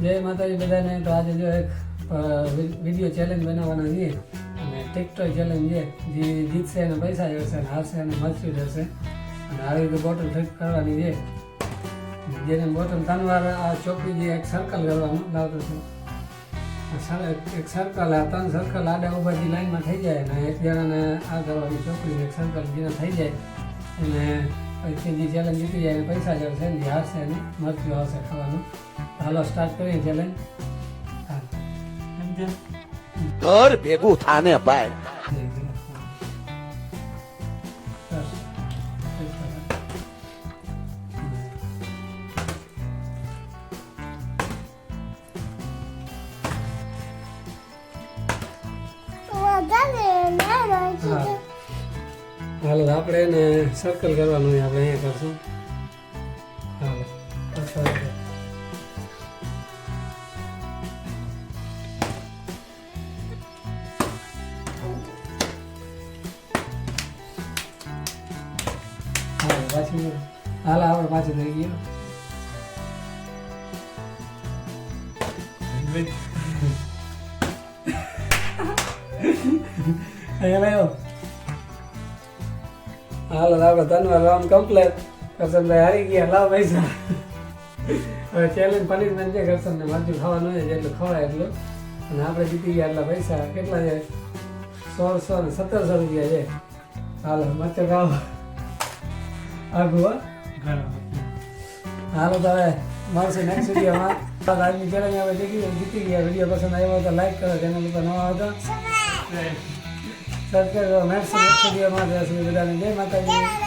જય માતાજી બધાને. તો આજે જો એક વિડીયો ચેલેન્જ બનાવવાના છીએ અને ટિકટોક ચેલેન્જ છે. જે જીતશે એને પૈસા જશે અને હારશે એને મરચી જશે અને આવી રીતે બોટલ ફિટ કરવાની છે. જેને બોટલ 3 વાર આ ચોકડી જે એક સર્કલ કરવાનું લાવતો છે. એક સર્કલ આ 3 સર્કલ આડા ઉભા જે લાઈનમાં થઈ જાય અને એક જણાને આ કરવાની ચોકડી એક સર્કલ જેને થઈ જાય અને પછી જે ચેલેન્જ જીતી જાય એને પૈસા જશે ને જે હારશે એને મરચું આવશે ખાવાનું. હાલો સ્ટાર્ટ કરીએ ચેલેન્જ. ઘર ભેગું થાને ભાઈ. હાલો આપણે એને સર્કલ કરવાનું હોય, આપણે અહીંયા કરશું. હાલો પાછી હાલ આપણે પાછું થઈ ગયું. હાલો આપણે 3 વાર રાઉન્ડ કમ્પ્લીટ. કરશનભાઈ હારી ગયા. લાવ પૈસા. હવે ચેલેન્જ પનિશમેન્ટ છે. કરશનને મરચું ખાવાનું છે જેટલું ખવાય એટલું અને આપણે જીતી ગયા એટલા પૈસા. કેટલા છે? 1600 ને 1700 રૂપિયા છે. હાલો મરચું ખાવા આગું. હાલો તો હવે મળશે નેક્સ્ટ વિડીયોમાં. આજની ચેલેન્જ આપણે જીતી ગયા. વિડીયો પસંદ આવ્યો તો લાઈક કરો, ચેનલ ઉપર નવા આવતો સબસ્ક્રાઈબ કરો. નેક્સ્ટ વિડીયોમાં બધાને જય માતાજી.